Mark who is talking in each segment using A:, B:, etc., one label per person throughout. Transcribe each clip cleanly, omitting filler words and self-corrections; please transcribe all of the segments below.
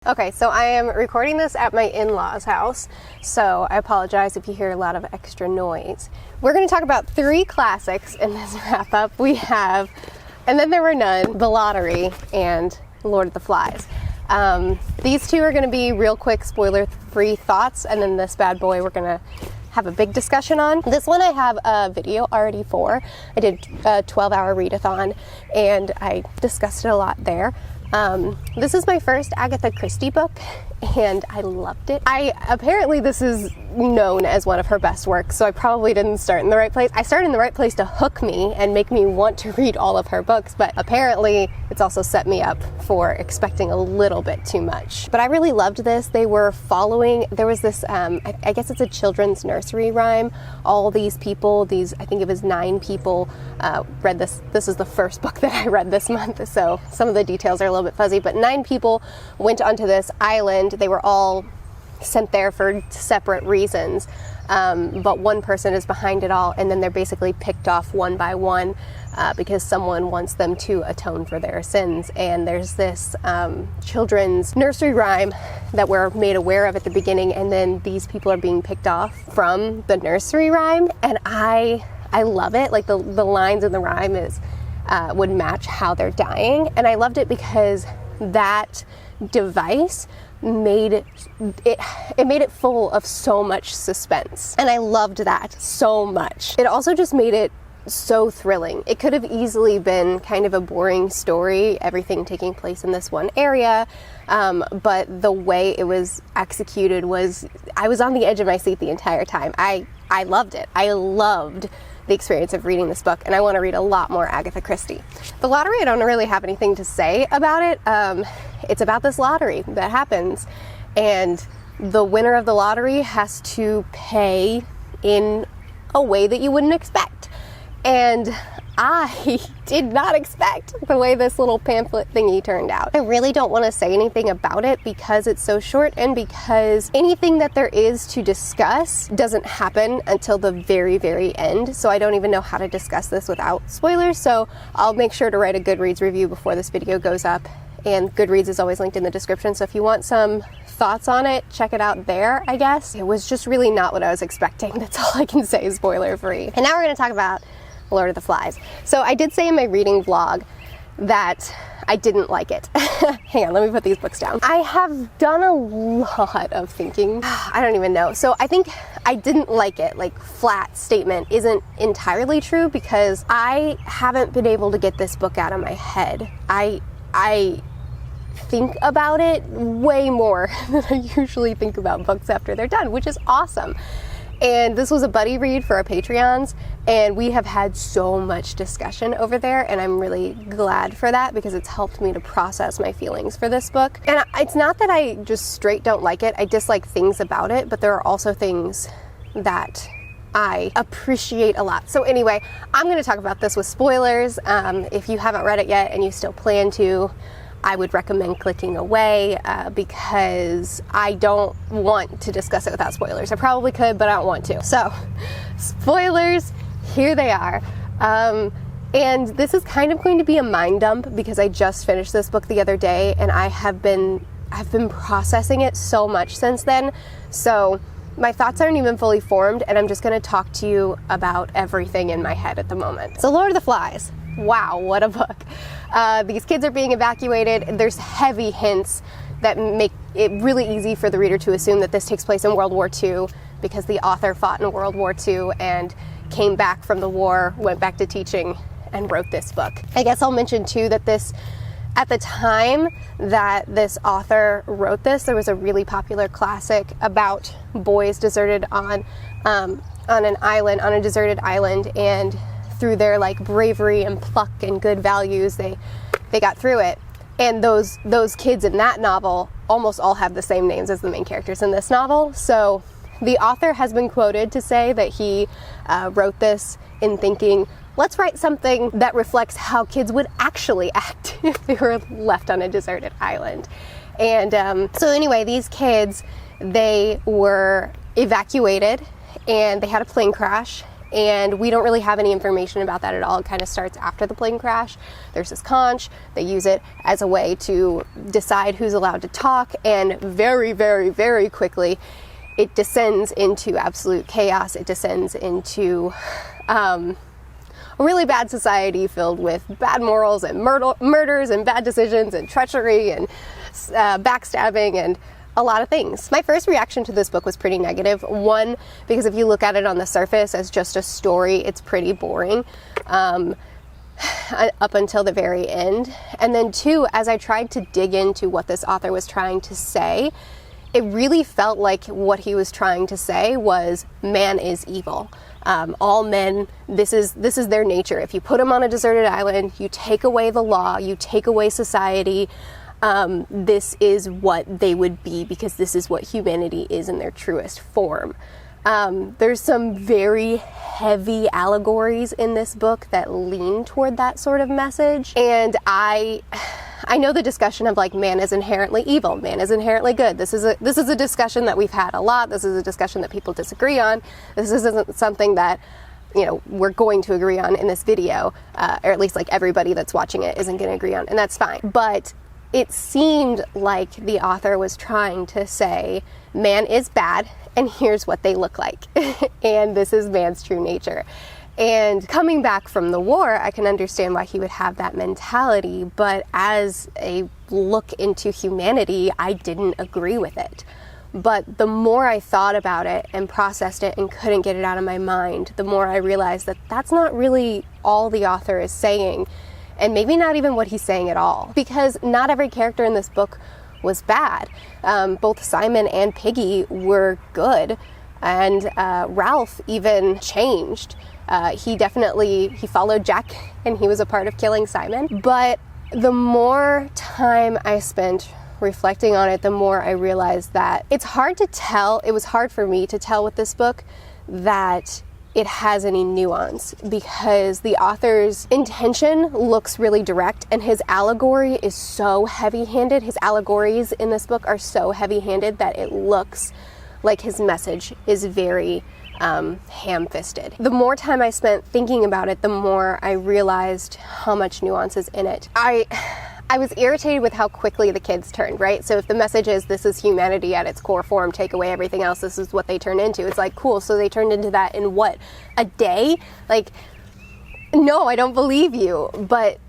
A: Okay, so I am recording this at my in-laws' house, so I apologize if you hear a lot of extra noise. We're going to talk about 3 classics in this wrap-up. We have And Then There Were None, The Lottery, and Lord of the Flies. These 2 are going to be real quick spoiler-free thoughts, and then this bad boy we're going to have a big discussion on. This one I have a video already for. I did a 12-hour readathon, and I discussed it a lot there. This is my first Agatha Christie book, and I loved it. Apparently this is known as one of her best works, so I probably didn't start in the right place. I started in the right place to hook me and make me want to read all of her books, but apparently it's also set me up for expecting a little bit too much. But I really loved this. They were following, there was this, I guess it's a children's nursery rhyme. All these people, I think it was 9 people, read this. This is the first book that I read this month, so some of the details are a little bit fuzzy, but 9 people went onto this island. They were all sent there for separate reasons, but one person is behind it all, and then they're basically picked off one by one because someone wants them to atone for their sins. And there's this children's nursery rhyme that we're made aware of at the beginning, and then these people are being picked off from the nursery rhyme, and I love it. Like the lines in the rhyme would match how they're dying, and I loved it because that device made it full of so much suspense, and I loved that so much. It also just made it so thrilling. It could have easily been kind of a boring story, everything taking place in this one area, but the way it was executed I was on the edge of my seat the entire time. I loved it. I loved the experience of reading this book, and I want to read a lot more Agatha Christie. The Lottery, I don't really have anything to say about it. It's about this lottery that happens, and the winner of the lottery has to pay in a way that you wouldn't expect. And I did not expect the way this little pamphlet thingy turned out. I really don't want to say anything about it because it's so short, and because anything that there is to discuss doesn't happen until the very, very end. So I don't even know how to discuss this without spoilers. So I'll make sure to write a Goodreads review before this video goes up. And Goodreads is always linked in the description. So if you want some thoughts on it, check it out there, I guess. It was just really not what I was expecting. That's all I can say, spoiler free. And now we're going to talk about Lord of the Flies. So I did say in my reading vlog that I didn't like it. Hang on, let me put these books down. I have done a lot of thinking. I don't even know. So I think I didn't like it. Like, flat statement isn't entirely true because I haven't been able to get this book out of my head. I think about it way more than I usually think about books after they're done, which is awesome. And this was a buddy read for our Patreons, and we have had so much discussion over there, and I'm really glad for that because it's helped me to process my feelings for this book. And it's not that I just straight don't like it, I dislike things about it, but there are also things that I appreciate a lot. So anyway, I'm going to talk about this with spoilers. If you haven't read it yet and you still plan to, I would recommend clicking away because I don't want to discuss it without spoilers. I probably could, but I don't want to. So, spoilers, here they are. And this is kind of going to be a mind dump because I just finished this book the other day, and I've been processing it so much since then. So my thoughts aren't even fully formed, and I'm just going to talk to you about everything in my head at the moment. So Lord of the Flies. Wow, what a book. These kids are being evacuated. There's heavy hints that make it really easy for the reader to assume that this takes place in World War II because the author fought in World War II and came back from the war, went back to teaching, and wrote this book. I guess I'll mention too that at the time that this author wrote this, there was a really popular classic about boys deserted on an island, on a deserted island, and through their bravery and pluck and good values, they got through it. And those kids in that novel almost all have the same names as the main characters in this novel. So the author has been quoted to say that he wrote this in thinking, let's write something that reflects how kids would actually act if they were left on a deserted island. And so anyway, these kids, they were evacuated, and they had a plane crash, and we don't really have any information about that at all. It kind of starts after the plane crash. There's this conch. They use it as a way to decide who's allowed to talk, and very, very, very quickly it descends into absolute chaos. It descends into a really bad society filled with bad morals and murders and bad decisions and treachery and backstabbing and a lot of things. My first reaction to this book was pretty negative. One, because if you look at it on the surface as just a story, it's pretty boring up until the very end. And then two, as I tried to dig into what this author was trying to say, it really felt like what he was trying to say was man is evil. All men, this is their nature. If you put them on a deserted island, you take away the law, you take away society, this is what they would be, because this is what humanity is in their truest form. There's some very heavy allegories in this book that lean toward that sort of message. And I know the discussion of like man is inherently evil, man is inherently good. This is a discussion that we've had a lot. This is a discussion that people disagree on. This isn't something that, you know, we're going to agree on in this video, or at least like everybody that's watching it isn't going to agree on, and that's fine. But it seemed like the author was trying to say man is bad and here's what they look like and this is man's true nature. And coming back from the war, I can understand why he would have that mentality, but as a look into humanity, I didn't agree with it. But the more I thought about it and processed it and couldn't get it out of my mind, the more I realized that that's not really all the author is saying. And maybe not even what he's saying at all. Because not every character in this book was bad. Both Simon and Piggy were good. And Ralph even changed. He followed Jack and he was a part of killing Simon. But the more time I spent reflecting on it, the more I realized that it's hard to tell. It was hard for me to tell with this book that it has any nuance, because the author's intention looks really direct and his allegory is so heavy-handed. His allegories in this book are so heavy-handed that it looks like his message is very ham-fisted. The more time I spent thinking about it, the more I realized how much nuance is in it. I was irritated with how quickly the kids turned, right? So if the message is this is humanity at its core form, take away everything else, this is what they turn into. It's like, cool, so they turned into that in what, a day? Like, no, I don't believe you. But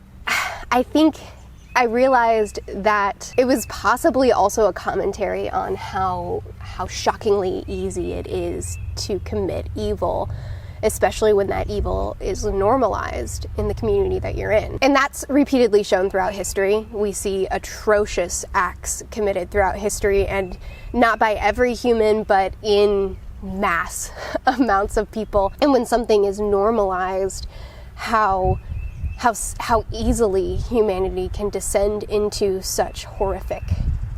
A: I think I realized that it was possibly also a commentary on how shockingly easy it is to commit evil, especially when that evil is normalized in the community that you're in. And that's repeatedly shown throughout history. We see atrocious acts committed throughout history, and not by every human, but in mass amounts of people. And when something is normalized, how easily humanity can descend into such horrific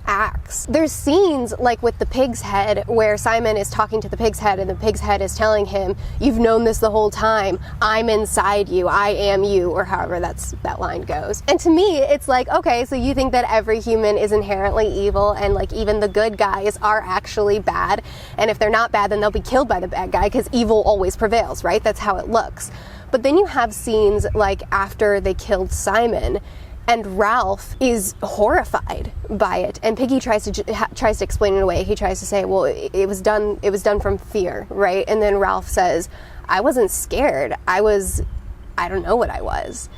A: acts. There's scenes like with the pig's head where Simon is talking to the pig's head and the pig's head is telling him, you've known this the whole time, I'm inside you, I am you, or however that line goes. And to me, it's like, okay, so you think that every human is inherently evil and like even the good guys are actually bad, and if they're not bad then they'll be killed by the bad guy because evil always prevails, right? That's how it looks. But then you have scenes like after they killed Simon, and Ralph is horrified by it, and Piggy tries to explain it away. He tries to say, well, it was done from fear, right? And then Ralph says, I wasn't scared. I don't know what I was.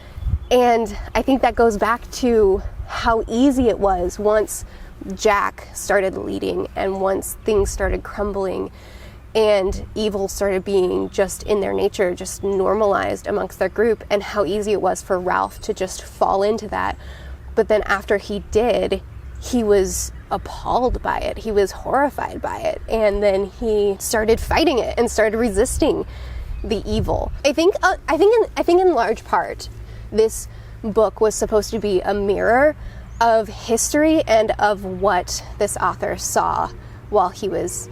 A: And I think that goes back to how easy it was once Jack started leading and once things started crumbling and evil started being just in their nature, just normalized amongst their group, and how easy it was for Ralph to just fall into that. But then after he did, he was appalled by it. He was horrified by it. And then he started fighting it and started resisting the evil. I think in large part, this book was supposed to be a mirror of history and of what this author saw while he was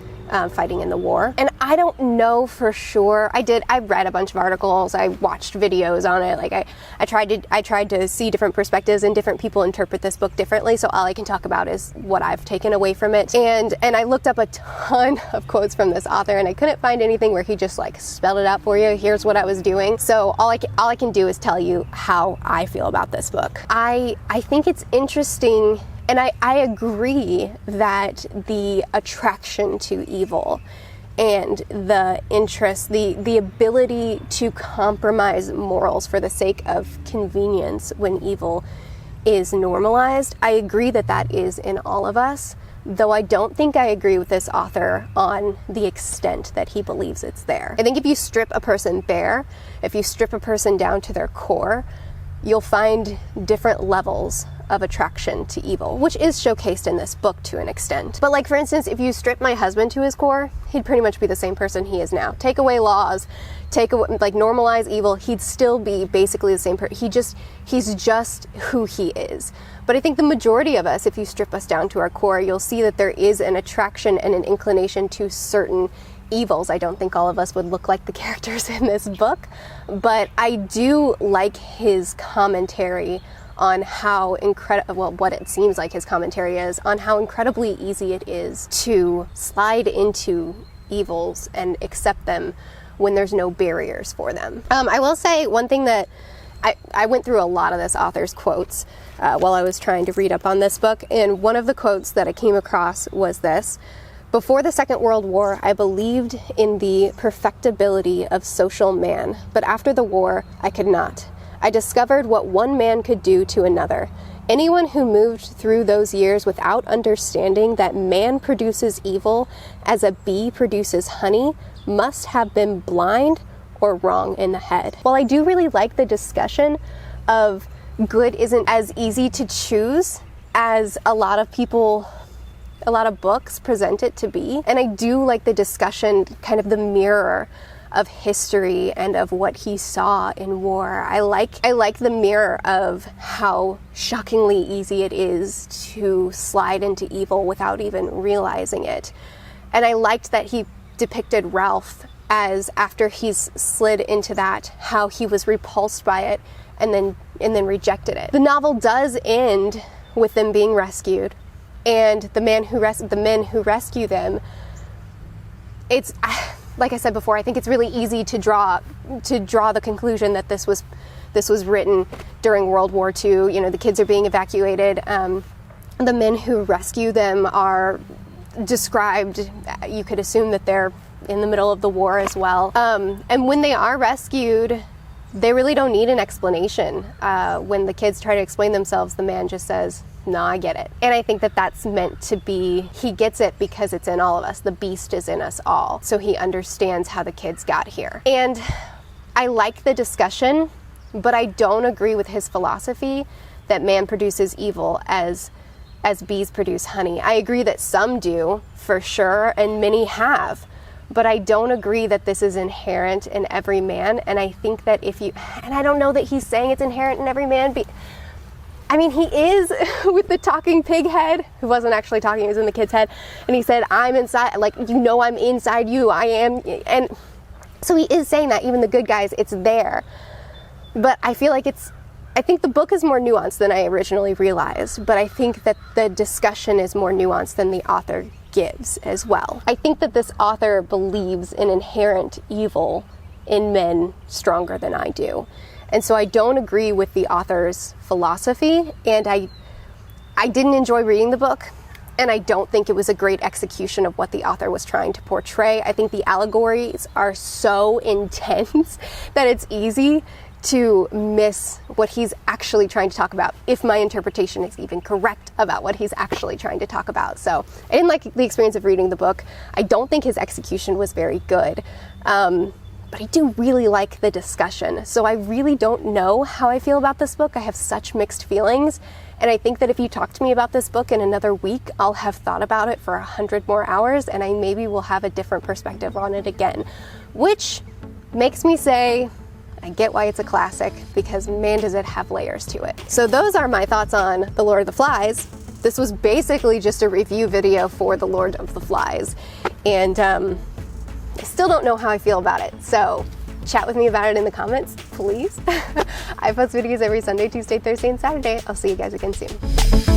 A: fighting in the war. And I don't know for sure. I read a bunch of articles, I watched videos on it. Like I tried to see different perspectives, and different people interpret this book differently. So all I can talk about is what I've taken away from it. And I looked up a ton of quotes from this author, and I couldn't find anything where he just like spelled it out for you. Here's what I was doing. So all I can do is tell you how I feel about this book. I think it's interesting. And I agree that the attraction to evil and the interest, the ability to compromise morals for the sake of convenience when evil is normalized, I agree that that is in all of us, though I don't think I agree with this author on the extent that he believes it's there. I think if you strip a person bare, if you strip a person down to their core, you'll find different levels of attraction to evil, which is showcased in this book to an extent. But like, for instance, if you strip my husband to his core, he'd pretty much be the same person he is now. Take away laws, normalize evil, he'd still be basically the same person. He's just who he is. But I think the majority of us, if you strip us down to our core, you'll see that there is an attraction and an inclination to certain evils. I don't think all of us would look like the characters in this book, but I do like his commentary on how what it seems like his commentary is on how incredibly easy it is to slide into evils and accept them when there's no barriers for them. I will say one thing that I went through a lot of this author's quotes while I was trying to read up on this book, and one of the quotes that I came across was this: "Before the Second World War, I believed in the perfectibility of social man, but after the war, I could not. I discovered what one man could do to another. Anyone who moved through those years without understanding that man produces evil as a bee produces honey must have been blind or wrong in the head." While I do really like the discussion of good isn't as easy to choose as a lot of books present it to be, and I do like the discussion, kind of the mirror of history and of what he saw in war. I like the mirror of how shockingly easy it is to slide into evil without even realizing it. And I liked that he depicted Ralph as, after he's slid into that, how he was repulsed by it and then rejected it. The novel does end with them being rescued, and the men who rescue them, it's, like I said before, I think it's really easy to draw the conclusion that this was written during World War II. You know, the kids are being evacuated. The men who rescue them are described, you could assume that they're in the middle of the war as well. And when they are rescued, they really don't need an explanation. When the kids try to explain themselves, the man just says, "No, I get it." And I think that that's meant to be, he gets it because it's in all of us. The beast is in us all. So he understands how the kids got here. And I like the discussion, but I don't agree with his philosophy that man produces evil as bees produce honey. I agree that some do, for sure, and many have. But I don't agree that this is inherent in every man. And I think that and I don't know that he's saying it's inherent in every man, I mean, he is with the talking pig head, who wasn't actually talking, he was in the kid's head, and he said, "I'm inside, like, you know, I'm inside you, I am," and so he is saying that, even the good guys, it's there. But I feel like I think the book is more nuanced than I originally realized, but I think that the discussion is more nuanced than the author gives as well. I think that this author believes in inherent evil in men stronger than I do. And so I don't agree with the author's philosophy, and I didn't enjoy reading the book, and I don't think it was a great execution of what the author was trying to portray. I think the allegories are so intense that it's easy to miss what he's actually trying to talk about, if my interpretation is even correct about what he's actually trying to talk about. So I didn't like the experience of reading the book. I don't think his execution was very good. But I do really like the discussion. So I really don't know how I feel about this book. I have such mixed feelings. And I think that if you talk to me about this book in another week, I'll have thought about it for 100 more hours, and I maybe will have a different perspective on it again, which makes me say, I get why it's a classic, because man, does it have layers to it. So those are my thoughts on The Lord of the Flies. This was basically just a review video for The Lord of the Flies. and I still don't know how I feel about it. So chat with me about it in the comments, please. I post videos every Sunday, Tuesday, Thursday, and Saturday. I'll see you guys again soon.